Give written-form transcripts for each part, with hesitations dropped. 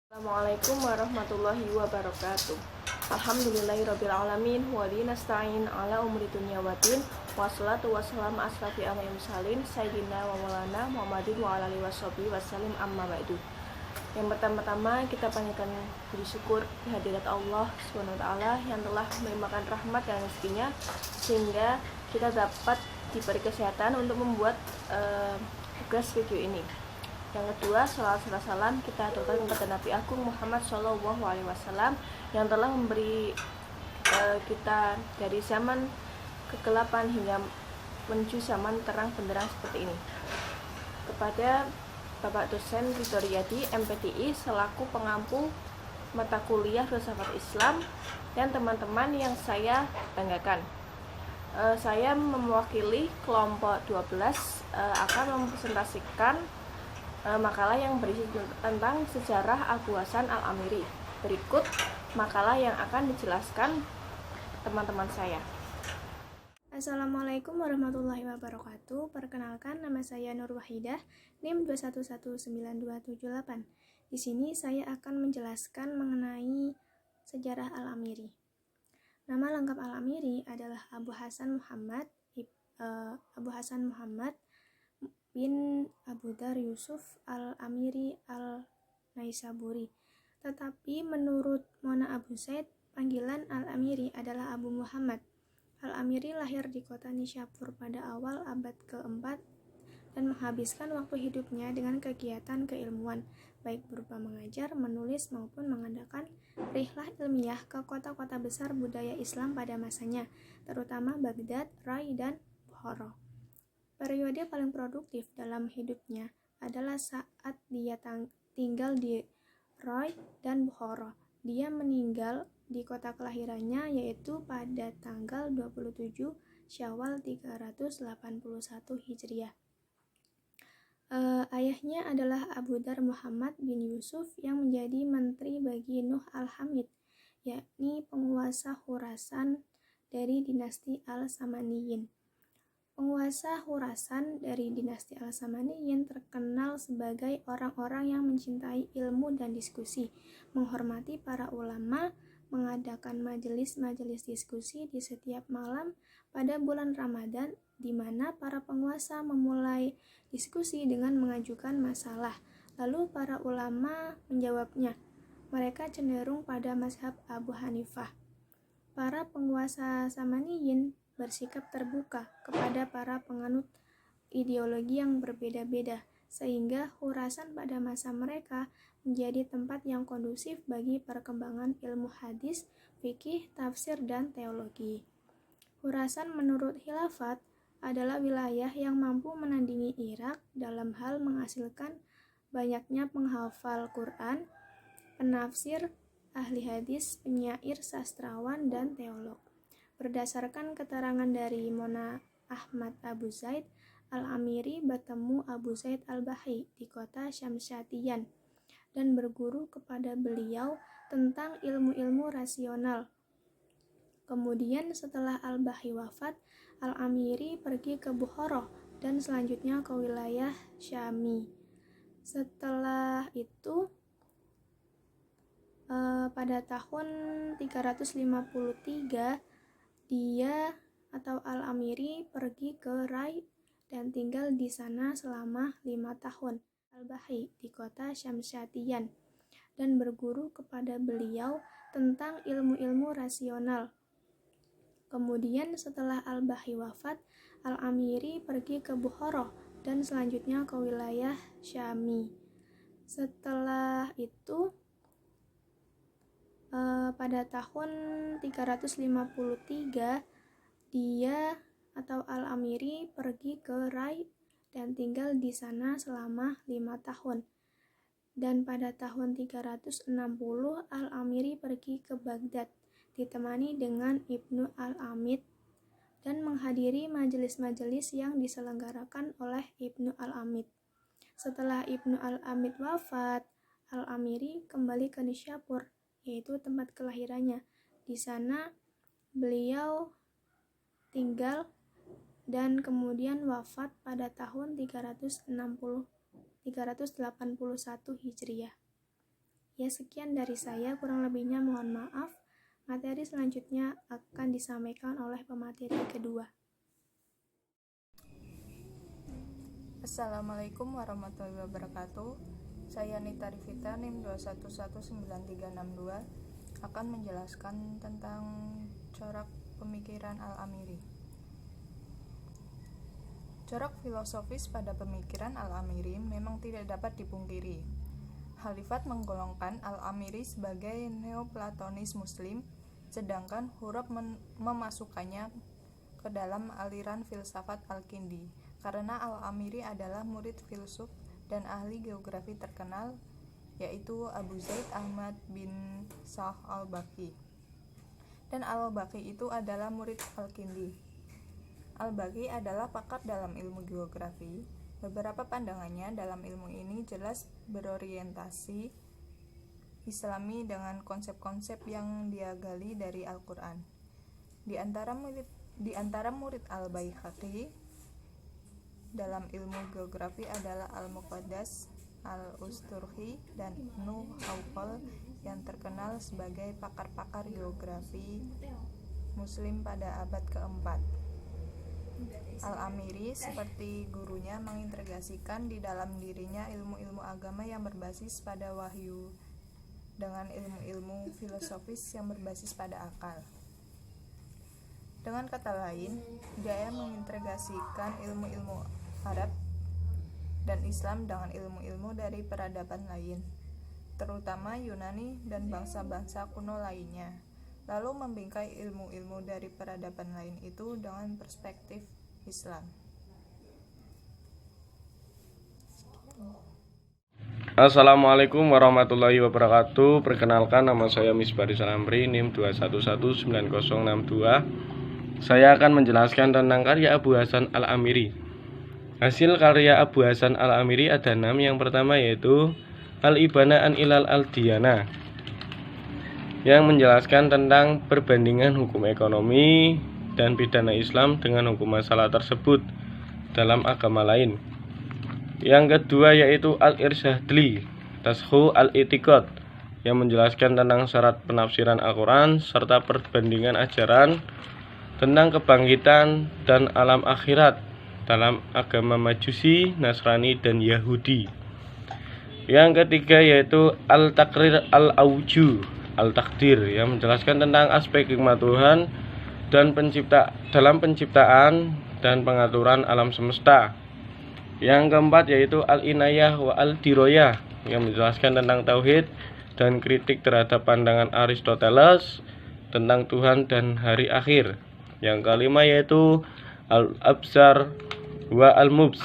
Assalamualaikum warahmatullahi wabarakatuh. Alhamdulillahirabbil alamin wa bihi nasta'in ala umuri dunya waddin. Wassalatu wassalamu asrafi anbiya'i mursalin sayyidina wa maulana Muhammadin wa ala alihi washabihi wasallim amma ba'du. Yang pertama-tama kita panjatkan puji syukur kehadirat Allah Subhanahu wa taala yang telah melimpahkan rahmat dan rezekinya sehingga kita dapat diberi kesehatan untuk membuat tugas video ini. Yang kedua, salawat serta salam kita aturkan kepada Nabi Agung Muhammad SAW yang telah memberi kita dari zaman kegelapan hingga menuju zaman terang benderang seperti ini. Kepada Bapak dosen Ridho Riyadi, MPTI, selaku pengampu mata kuliah filsafat Islam dan teman-teman yang saya banggakan. Saya mewakili kelompok 12 akan mempresentasikan makalah yang berisi tentang sejarah Abu Hasan Al-Amiri. Berikut makalah yang akan dijelaskan teman-teman saya. Assalamualaikum warahmatullahi wabarakatuh. Perkenalkan, nama saya Nur Wahidah, NIM 2119278. Di sini saya akan menjelaskan mengenai sejarah Al-Amiri. Nama lengkap Al-Amiri adalah Abu Hasan Muhammad bin Abu Dar Yusuf Al-Amiri Al-Naisaburi. Tetapi menurut Mona Abu Zaid, panggilan Al-Amiri adalah Abu Muhammad. Al-Amiri lahir di kota Nishapur pada awal abad ke-4 dan menghabiskan waktu hidupnya dengan kegiatan keilmuan, baik berupa mengajar, menulis, maupun mengadakan rihlah ilmiah ke kota-kota besar budaya Islam pada masanya, terutama Baghdad, Rai, dan Bukhara. Periode paling produktif dalam hidupnya adalah saat dia tinggal di Rai dan Bukhara. Dia meninggal di kota kelahirannya, yaitu pada tanggal 27 Syawal 381 Hijriah. Ayahnya adalah Abu Dar Muhammad bin Yusuf yang menjadi menteri bagi Nuh al-Hamid, yakni penguasa Khurasan dari dinasti Al-Samaniyin. Penguasa Khurasan dari dinasti Al-Samaniyin terkenal sebagai orang-orang yang mencintai ilmu dan diskusi, menghormati para ulama, mengadakan majelis-majelis diskusi di setiap malam pada bulan Ramadan, di mana para penguasa memulai diskusi dengan mengajukan masalah, lalu para ulama menjawabnya. Mereka cenderung pada mazhab Abu Hanifah. Para penguasa Samaniyin bersikap terbuka kepada para penganut ideologi yang berbeda-beda, sehingga Khurasan pada masa mereka menjadi tempat yang kondusif bagi perkembangan ilmu hadis, fikih, tafsir, dan teologi. Khurasan menurut khilafat adalah wilayah yang mampu menandingi Irak dalam hal menghasilkan banyaknya penghafal Quran, penafsir, ahli hadis, penyair, sastrawan, dan teolog. Berdasarkan keterangan dari Mona Ahmad Abu Zaid, Al-Amiri bertemu Abu Zaid Al-Bahi di kota Syamsyatiyan dan berguru kepada beliau tentang ilmu-ilmu rasional. Kemudian setelah Al-Bahi wafat, Al-Amiri pergi ke Bukhara dan selanjutnya ke wilayah Syami. Setelah itu, pada tahun 353, dia atau Al-Amiri pergi ke Rai dan tinggal di sana selama 5 tahun. Al-Bahi di kota Syamsyatiyan dan berguru kepada beliau tentang ilmu-ilmu rasional. Kemudian setelah Al-Bahi wafat, Al-Amiri pergi ke Bukhara dan selanjutnya ke wilayah Syami. Setelah itu, pada tahun 353, dia atau Al-Amiri pergi ke Rai dan tinggal di sana selama 5 tahun. Dan pada tahun 360, Al-Amiri pergi ke Baghdad, ditemani dengan Ibnu Al-Amid dan menghadiri majelis-majelis yang diselenggarakan oleh Ibnu Al-Amid. Setelah Ibnu Al-Amid wafat, Al-Amiri kembali ke Nishapur, yaitu tempat kelahirannya. Di sana beliau tinggal dan kemudian wafat pada tahun 381 Hijriah. Ya, sekian dari saya, kurang lebihnya mohon maaf. Materi selanjutnya akan disampaikan oleh pemateri kedua. Assalamualaikum warahmatullahi wabarakatuh. Saya Nita Rivita, NIM 2119362, akan menjelaskan tentang corak pemikiran Al-Amiri. Corak filosofis pada pemikiran Al-Amiri memang tidak dapat dipungkiri. Khalifat menggolongkan Al-Amiri sebagai Neoplatonis Muslim, sedangkan Hurab memasukkannya ke dalam aliran filsafat Al-Kindi, karena Al-Amiri adalah murid filsuf dan ahli geografi terkenal, yaitu Abu Zaid Ahmad bin Shah al-Baqi. Dan al-Baqi itu adalah murid Al-Kindi. Al-Baqi adalah pakar dalam ilmu geografi. Beberapa pandangannya dalam ilmu ini jelas berorientasi Islami dengan konsep-konsep yang dia gali dari Al-Quran. Di antara murid Al-Baihaqi dalam ilmu geografi adalah Al-Muqaddas, Al-Usturhi, dan Ibnu Hawqal yang terkenal sebagai pakar-pakar geografi Muslim pada abad keempat. Al-Amiri seperti gurunya mengintegrasikan di dalam dirinya ilmu-ilmu agama yang berbasis pada wahyu dengan ilmu-ilmu filosofis yang berbasis pada akal. Dengan kata lain, dia mengintegrasikan ilmu-ilmu Arab dan Islam dengan ilmu-ilmu dari peradaban lain, terutama Yunani dan bangsa-bangsa kuno lainnya, lalu membingkai ilmu-ilmu dari peradaban lain itu dengan perspektif Islam. Assalamualaikum warahmatullahi wabarakatuh. Perkenalkan, nama saya Misbah Rizal Amri, NIM 2119062. Saya akan menjelaskan tentang karya Abu Hasan Al-Amiri. Hasil karya Abu Hasan Al-Amiri ada 6. Yang pertama yaitu Al-Ibana an Ilal Al-Diyana, yang menjelaskan tentang perbandingan hukum ekonomi dan pidana Islam dengan hukum masalah tersebut dalam agama lain. Yang kedua yaitu Al-Irsyadli Tashu Al-Itiqad, yang menjelaskan tentang syarat penafsiran Al-Quran serta perbandingan ajaran tentang kebangkitan dan alam akhirat dalam agama Majusi, Nasrani, dan Yahudi. Yang ketiga yaitu Al-Taqrir Al-Auju Al-Takdir, yang menjelaskan tentang aspek hikmah Tuhan dan dalam penciptaan dan pengaturan alam semesta. Yang keempat yaitu Al-Inayah wa Al-Diroyah, yang menjelaskan tentang tauhid dan kritik terhadap pandangan Aristoteles tentang Tuhan dan hari akhir. Yang kelima yaitu Al-Absar wa Al-Mubs,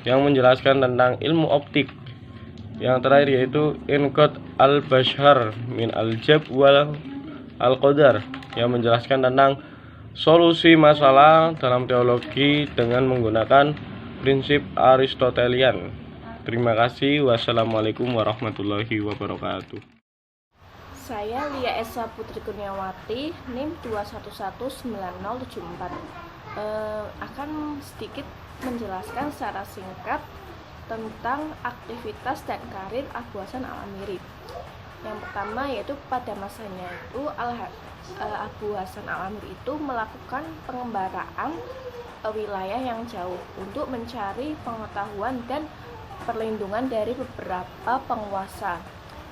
yang menjelaskan tentang ilmu optik. Yang terakhir yaitu Inqad Al-Bashar min Al-Jab wal Al-Qadar, yang menjelaskan tentang solusi masalah dalam teologi dengan menggunakan prinsip Aristotelian. Terima kasih. Wassalamualaikum warahmatullahi wabarakatuh. Saya Lia Esa Putri Kurniawati, NIM 2119074, akan sedikit menjelaskan secara singkat tentang aktivitas dan karir Abu Hasan Al-Amiri. Yang pertama yaitu pada masanya itu Abu Hasan Al-Amiri itu melakukan pengembaraan wilayah yang jauh untuk mencari pengetahuan dan perlindungan dari beberapa penguasa.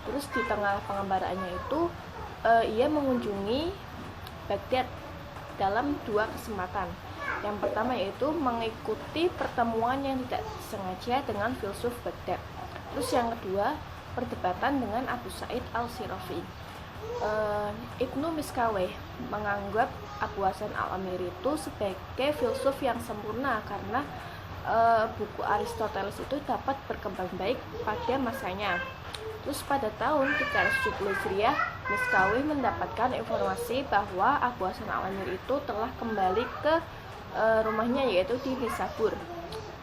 Terus di tengah pengembaraannya itu ia mengunjungi Baghdad dalam 2 kesempatan. Yang pertama yaitu mengikuti pertemuan yang tidak sengaja dengan filsuf Baghdad. Terus yang kedua, perdebatan dengan Abu Sa'id Al-Sirafi. Ibnu Miskaweh menganggap Abu Hasan Al-Amiri itu sebagai filsuf yang sempurna karena buku Aristoteles itu dapat berkembang baik pada masanya. Terus pada tahun 370 Hijriah, Miskawih mendapatkan informasi bahwa Abu Hasan Al-Amiri itu telah kembali ke rumahnya yaitu di Nisabur.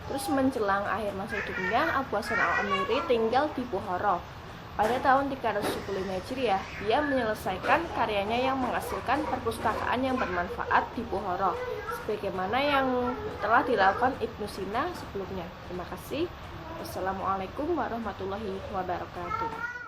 Terus menjelang akhir masa hidupnya, Abu Hasan Al-Amiri tinggal di Bukhara. Pada tahun 375 Hijriah, dia menyelesaikan karyanya yang menghasilkan perpustakaan yang bermanfaat di Bukhara, sebagaimana yang telah dilakukan Ibnu Sina sebelumnya. Terima kasih. Wassalamualaikum warahmatullahi wabarakatuh.